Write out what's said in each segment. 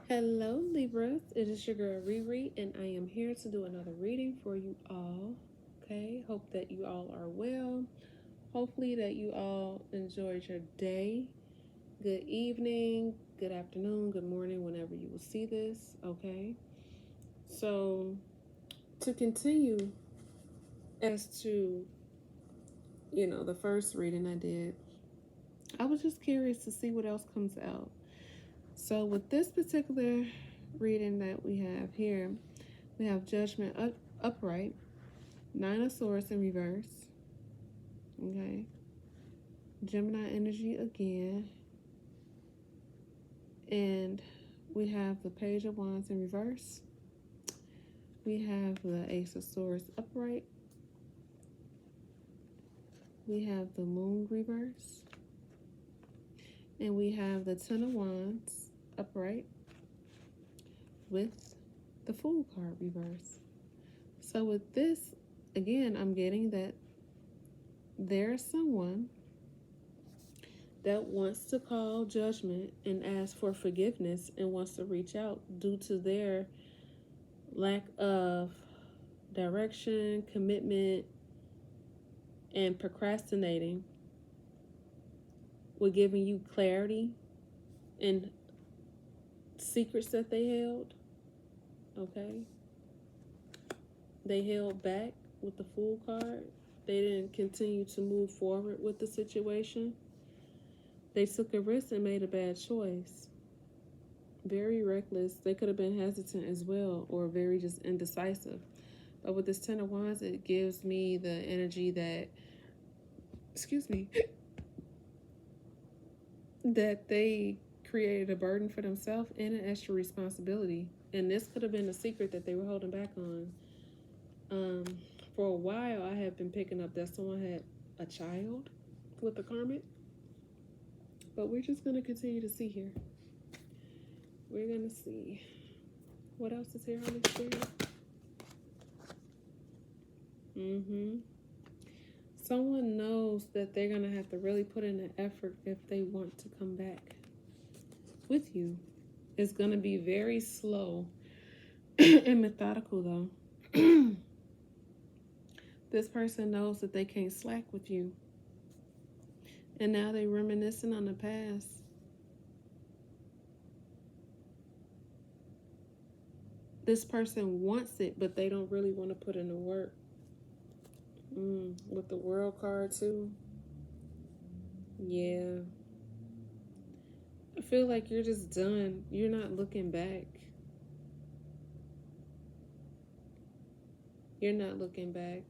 Hello, Libras. It is your girl Riri, and I am here to do another reading for you all. Okay, hope that you all are well. Hopefully, that you all enjoyed your day. Good evening, good afternoon, good morning, whenever you will see this. Okay, so to continue as to the first reading I did, I was just curious to see what else comes out. So, with this particular reading that we have here, we have Judgment upright, Nine of Swords in reverse, okay, Gemini energy again, and we have the Page of Wands in reverse, we have the Ace of Swords upright, we have the Moon reverse, and we have the Ten of Wands upright with the Fool card reverse. So with this, again, I'm getting that there's someone that wants to call judgment and ask for forgiveness and wants to reach out due to their lack of direction, commitment, and procrastinating with giving you clarity and secrets that they held. Okay? They held back with the Fool card. They didn't continue to move forward with the situation. They took a risk and made a bad choice. Very reckless. They could have been hesitant as well, or very just indecisive. But with this Ten of Wands, it gives me the energy that, that they created a burden for themselves and an extra responsibility. And this could have been a secret that they were holding back on. For a while, I have been picking up that someone had a child with the Karmic. But we're just going to continue to see here. We're going to see. What else is here, Holy Spirit? Someone knows that they're going to have to really put in an effort if they want to come back with you. It's going to be very slow and methodical, though. This person knows that they can't slack with you. And now they're reminiscing on the past. This person wants it, but they don't really want to put in the work. With the World card, too. Yeah. I feel like you're just done. You're not looking back. You're not looking back.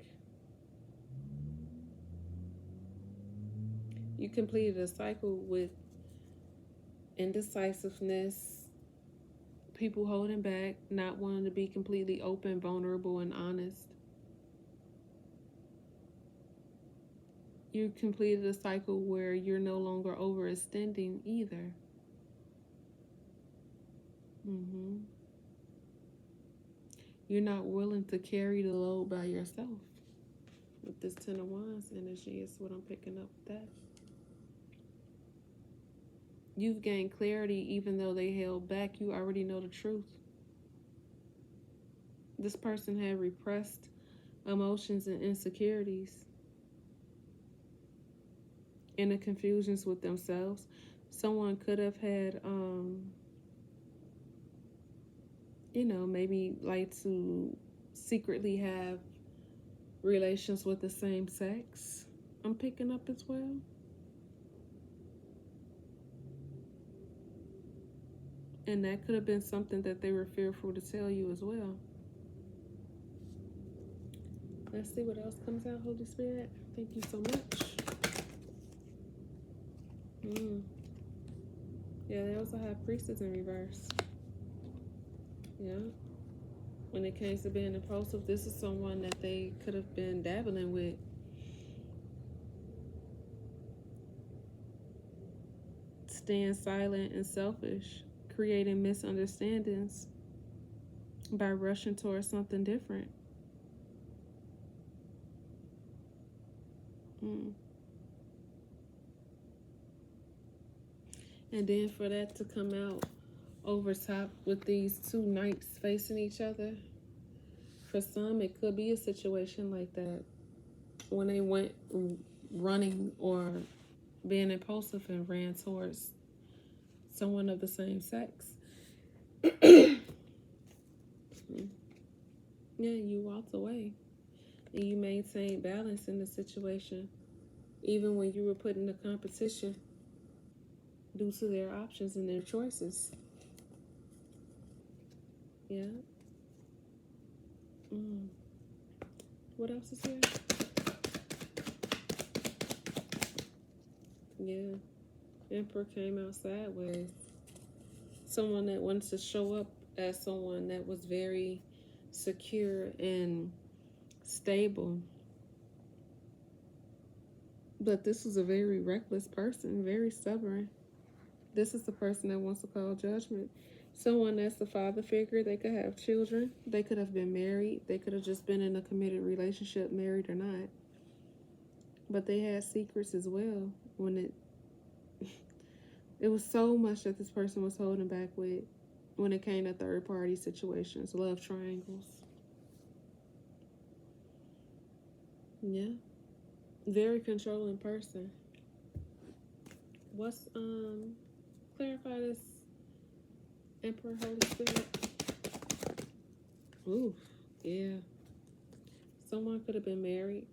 You completed a cycle with indecisiveness, people holding back, not wanting to be completely open, vulnerable, and honest. You completed a cycle where you're no longer overextending either. You're not willing to carry the load by yourself. With this Ten of Wands energy is what I'm picking up with that. You've gained clarity even though they held back. You already know the truth. This person had repressed emotions and insecurities and the confusions with themselves. Someone could have had, maybe like to secretly have relations with the same sex. I'm picking up as well. And that could have been something that they were fearful to tell you as well. Let's see what else comes out, Holy Spirit. Thank you so much. Yeah, they also have Priestess in reverse. Yeah. When it came to being impulsive, this is someone that they could have been dabbling with. Staying silent and selfish, creating misunderstandings by rushing towards something different. And then for that to come out over top with these two knights facing each other. For some, it could be a situation like that when they went running or being impulsive and ran towards someone of the same sex. Yeah, you walked away and you maintained balance in the situation, even when you were put in a competition due to their options and their choices. Yeah. What else is here? Yeah. Emperor came out sideways. Someone that wants to show up as someone that was very secure and stable. But this is a very reckless person, very stubborn. This is the person that wants to call judgment. Someone that's the father figure. They could have children. They could have been married. They could have just been in a committed relationship, married or not. But they had secrets as well. It was so much that this person was holding back with when it came to third party situations, love triangles. Yeah. Very controlling person. What's clarify this, Emperor Holy Spirit? Ooh, yeah. Someone could have been married,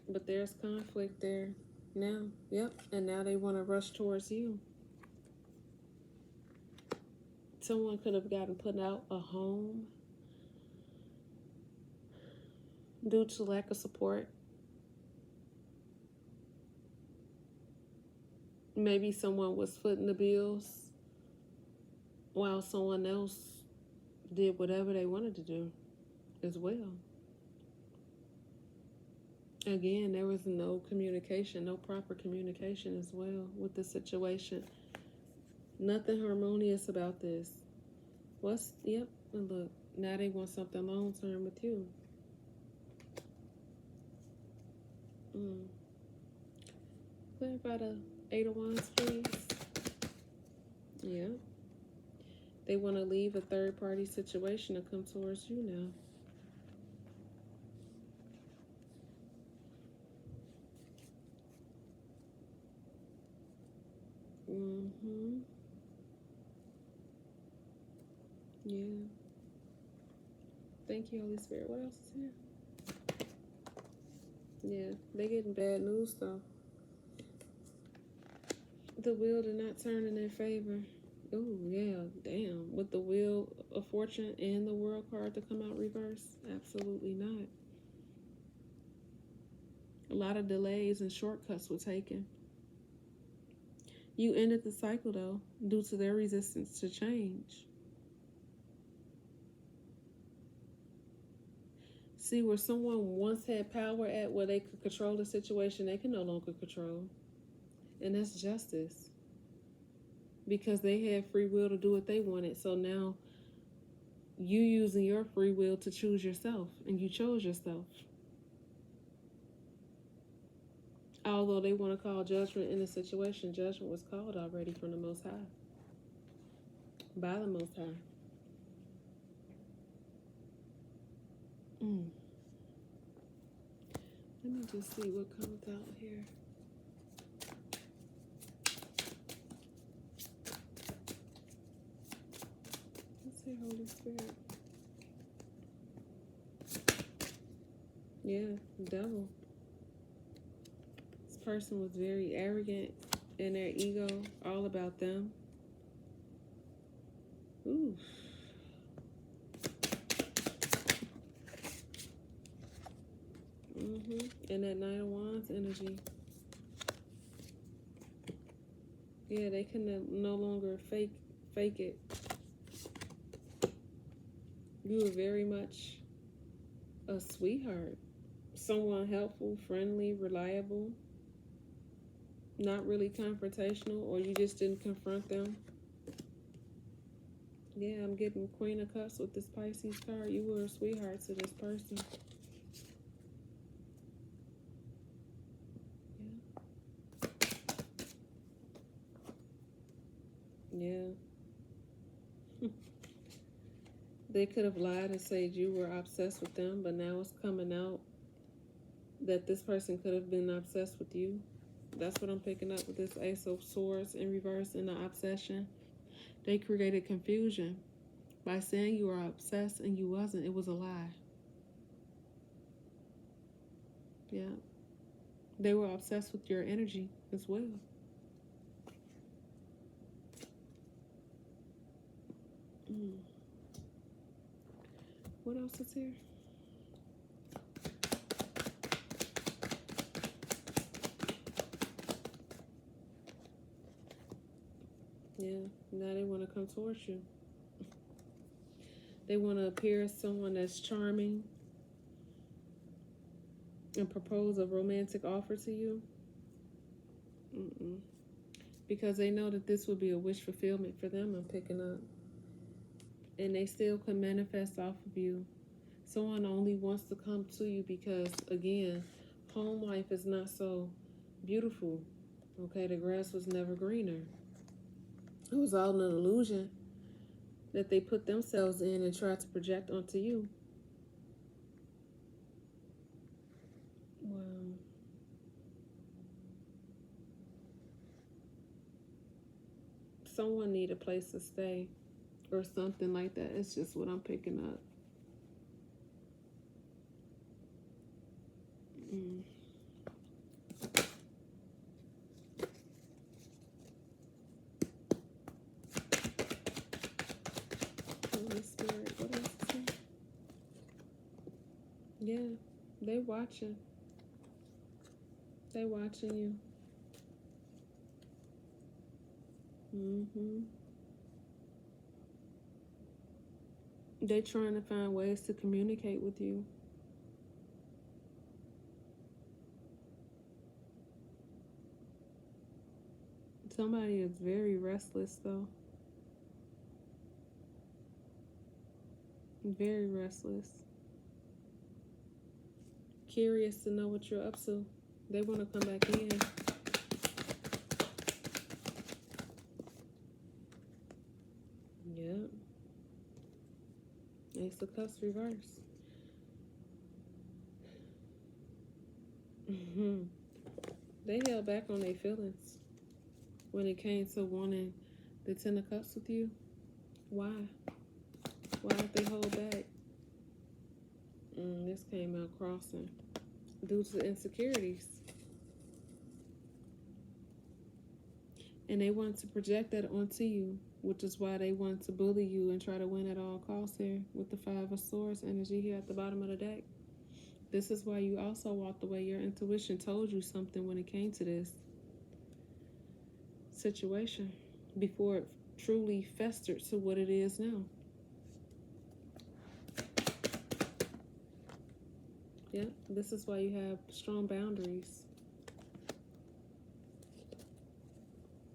but there's conflict there now. Yep. And now they want to rush towards you. Someone could have gotten put out a home due to lack of support. Maybe someone was footing the bills while someone else did whatever they wanted to do as well. Again, there was no communication, no proper communication as well with the situation. Nothing harmonious about this. Yep, and look, now they want something long term with you. Clarify the 8 of Wands, please. Yeah. They want to leave a third party situation to come towards you now. Yeah. Thank you, Holy Spirit. What else is here? Yeah, they getting bad news though. The wheel did not turn in their favor. Oh, yeah, damn. With the Wheel of Fortune and the World card to come out reverse? Absolutely not. A lot of delays and shortcuts were taken. You ended the cycle, though, due to their resistance to change. See, where someone once had power at where they could control the situation, they can no longer control. And that's justice. Because they had free will to do what they wanted. So now you using your free will to choose yourself, and you chose yourself. Although they want to call judgment in the situation, judgment was called already from the Most High. By the Most High. Let me just see what comes out here. Let's see, Holy Spirit. Yeah, devil. This person was very arrogant in their ego, all about them. Ooh. And that Knight of Wands energy. Yeah, they can no longer fake it. You were very much a sweetheart. Someone helpful, friendly, reliable. Not really confrontational, or you just didn't confront them. Yeah, I'm getting Queen of Cups with this Pisces card. You were a sweetheart to this person. Yeah. They could have lied and said you were obsessed with them, but now it's coming out that this person could have been obsessed with you. That's what I'm picking up with this Ace of Swords in reverse and the obsession. They created confusion by saying you were obsessed and you wasn't. It was a lie. Yeah. They were obsessed with your energy as well. What else is here? Yeah, now they want to come towards you. They want to appear as someone that's charming and propose a romantic offer to you. Because they know that this would be a wish fulfillment for them, I'm picking up. And they still can manifest off of you. Someone only wants to come to you because, again, home life is not so beautiful. Okay, the grass was never greener. It was all an illusion that they put themselves in and tried to project onto you. Wow. Someone need a place to stay or something like that. It's just what I'm picking up. Holy Spirit, what else is here? Yeah, they watching. They watching you. They trying to find ways to communicate with you. Somebody is very restless though. Very restless. Curious to know what you're up to. They want to come back in. Yep. Ace of Cups reverse. They held back on their feelings when it came to wanting the Ten of Cups with you. Why? Why did they hold back? This came out crossing. Due to insecurities. And they want to project that onto you, which is why they want to bully you and try to win at all costs here with the Five of Swords energy here at the bottom of the deck. This is why you also walked away. Your intuition told you something when it came to this situation before it truly festered to what it is now. Yeah, this is why you have strong boundaries.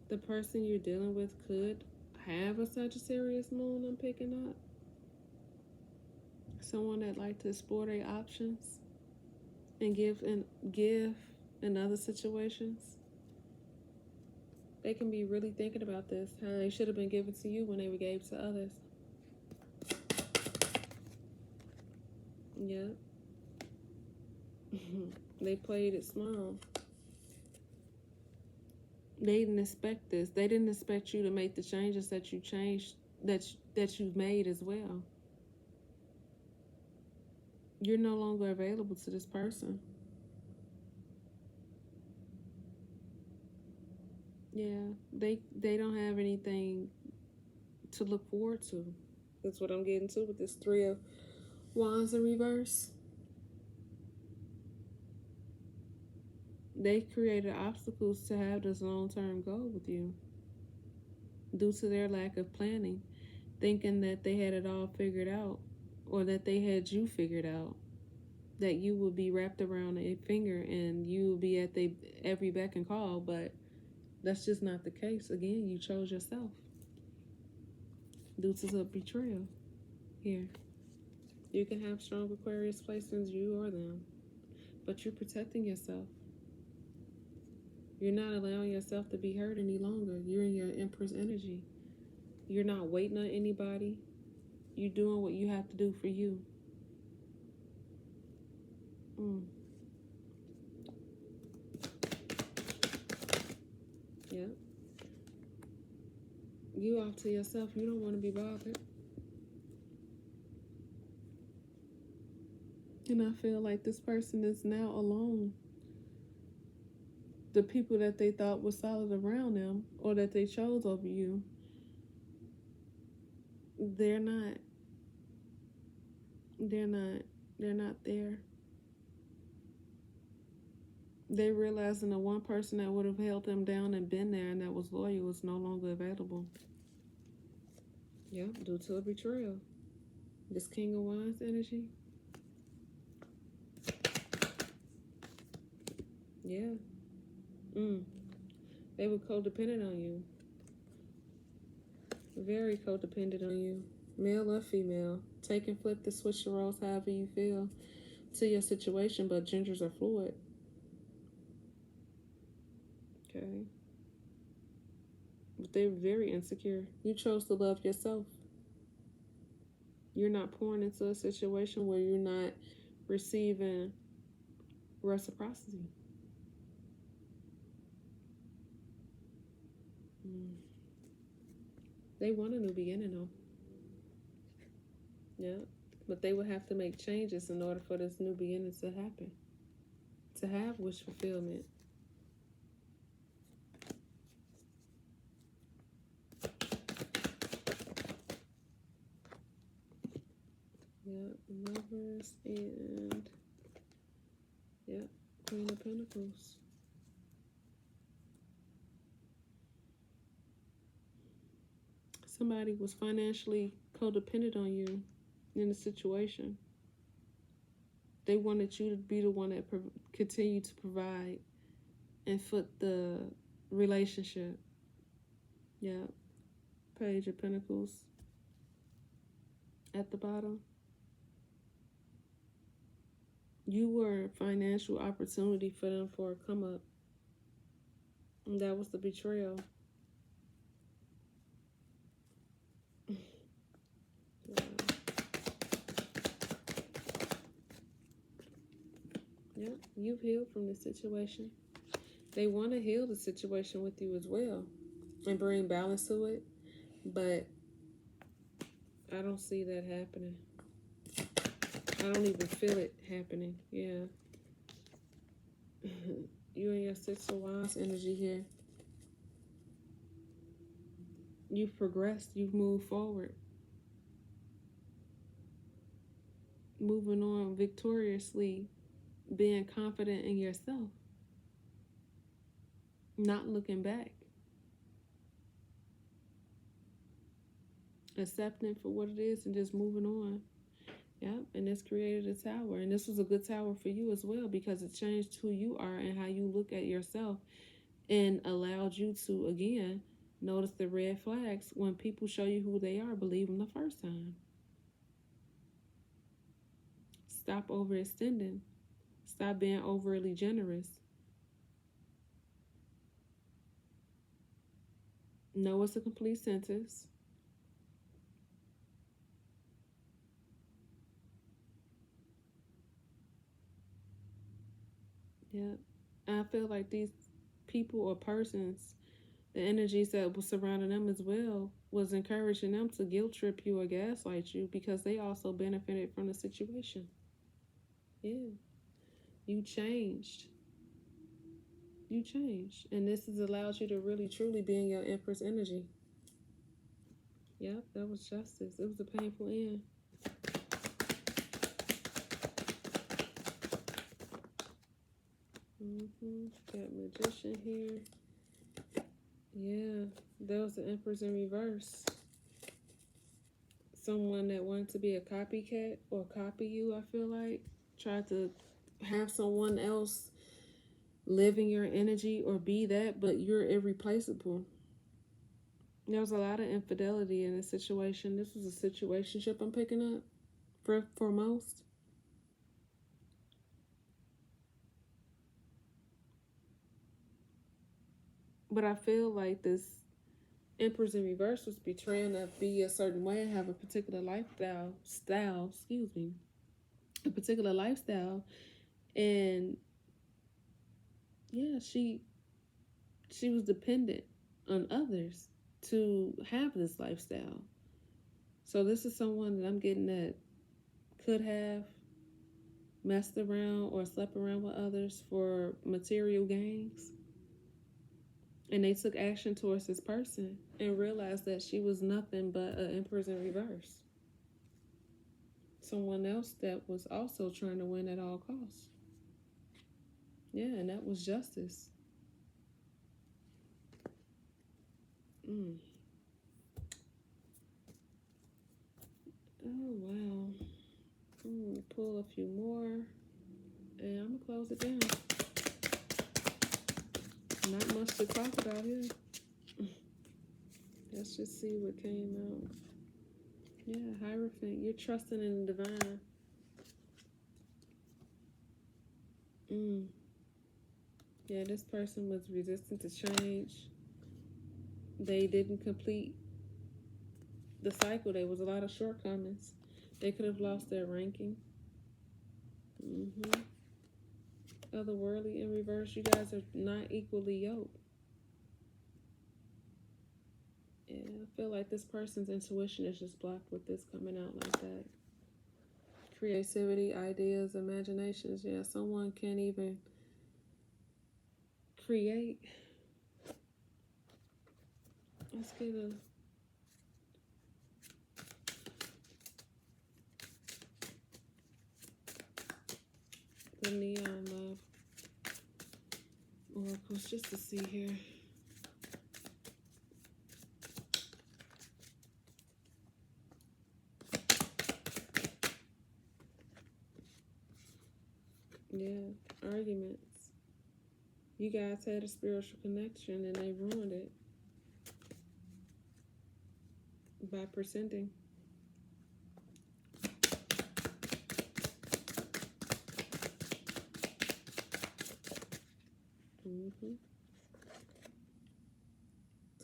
The person you're dealing with could have a Sagittarius moon, I'm picking up. Someone that like to explore their options and give in other situations. They can be really thinking about this, how they should have been given to you when they were gave to others. Yeah. They played it small. They didn't expect this. They didn't expect you to make the changes that you changed, that you've made as well. You're no longer available to this person. Yeah, they don't have anything to look forward to. That's what I'm getting to with this Three of Wands in reverse. They created obstacles to have this long-term goal with you due to their lack of planning, thinking that they had it all figured out or that they had you figured out, that you would be wrapped around a finger and you would be at every beck and call, but that's just not the case. Again, you chose yourself due to the betrayal here. You can have strong Aquarius placements, you or them, but you're protecting yourself. You're not allowing yourself to be hurt any longer. You're in your Empress energy. You're not waiting on anybody. You're doing what you have to do for you. Yeah. You off to yourself. You don't want to be bothered. And I feel like this person is now alone. The people that they thought was solid around them or that they chose over you, they're not. They're not. They're not there. They realizing the one person that would have held them down and been there and that was loyal was no longer available. Yeah, due to a betrayal. This King of Wands energy. Yeah. They were codependent on you. Very codependent on you. Male or female. Take and flip the switch the roles however you feel to your situation, but genders are fluid. Okay. But they're very insecure. You chose to love yourself. You're not pouring into a situation where you're not receiving reciprocity. They want a new beginning though. Yeah. But they would have to make changes in order for this new beginning to happen. To have wish fulfillment. Yeah, Lovers and yeah, Queen of Pentacles. Somebody was financially codependent on you in a situation. They wanted you to be the one that continue to provide and foot the relationship. Yeah, Page of Pentacles at the bottom. You were a financial opportunity for them for a come up. And that was the betrayal. Wow. Yeah, you've healed from this situation. They want to heal the situation with you as well and bring balance to it, but I don't see that happening. I don't even feel it happening. Yeah. You and your Six of Wands energy here. You've progressed. You've moved forward. Moving on victoriously. Being confident in yourself. Not looking back. Accepting for what it is and just moving on. Yep, and this created a tower. And this was a good tower for you as well because it changed who you are and how you look at yourself and allowed you to, again, notice the red flags. When people show you who they are, believe them the first time. Stop overextending. Stop being overly generous. No, it's a complete sentence. Yeah. I feel like these people or persons, the energies that was surrounding them as well, was encouraging them to guilt trip you or gaslight you because they also benefited from the situation. Yeah. You changed. You changed. And this has allowed you to really truly be in your Empress energy. Yep, that was justice. It was a painful end. Got Magician here. Yeah, that was the Empress in reverse. Someone that wanted to be a copycat or copy you, I feel like. Tried to have someone else live in your energy or be that, but you're irreplaceable. There was a lot of infidelity in this situation. This was a situationship I'm picking up for most. But I feel like this Empress in reverse was trying to be a certain way and have a particular a particular lifestyle. And yeah, she was dependent on others to have this lifestyle. So this is someone that I'm getting that could have messed around or slept around with others for material gains. And they took action towards this person and realized that she was nothing but an empress in reverse. Someone else that was also trying to win at all costs. Yeah, and that was justice. Oh, wow. I'm going to pull a few more, and I'm going to close it down. Not much to talk about here. Let's just see what came out. Yeah, Hierophant, you're trusting in the divine. Yeah, this person was resistant to change. They didn't complete the cycle. There was a lot of shortcomings. They could have lost their ranking. Otherworldly in reverse, you guys are not equally yoked. Yeah, I feel like this person's intuition is just blocked with this coming out like that. Creativity, ideas, imaginations. Yeah, someone can't even create. Let's get the neon love oracles just to see here. Yeah, arguments. You guys had a spiritual connection and they ruined it by pretending.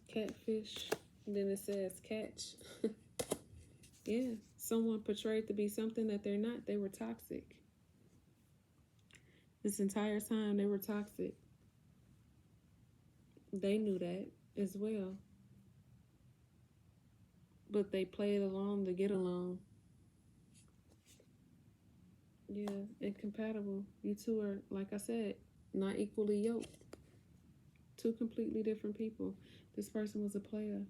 Catfish. And then it says catch. Yeah, someone portrayed to be something that they're not. They were toxic. This entire time they were toxic. They knew that as well. But they played along to get along. Yeah, incompatible. You two are, like I said, not equally yoked. Two completely different people. This person was a player.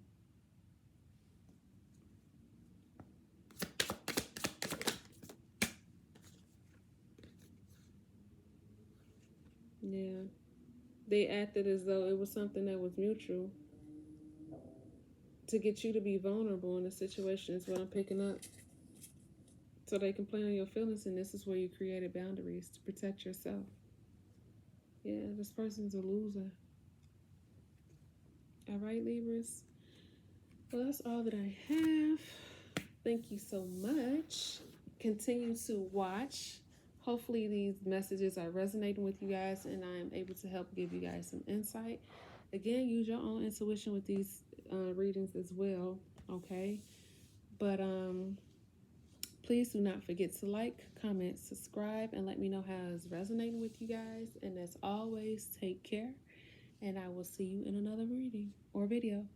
Yeah. They acted as though it was something that was mutual to get you to be vulnerable in a situation is what I'm picking up. So they can play on your feelings, and this is where you created boundaries to protect yourself. Yeah, this person's a loser. All right, Libras. Well, that's all that I have. Thank you so much. Continue to watch. Hopefully these messages are resonating with you guys and I'm able to help give you guys some insight. Again, use your own intuition with these readings as well, okay? But please do not forget to like, comment, subscribe, and let me know how it's resonating with you guys. And as always, take care, and I will see you in another reading or video.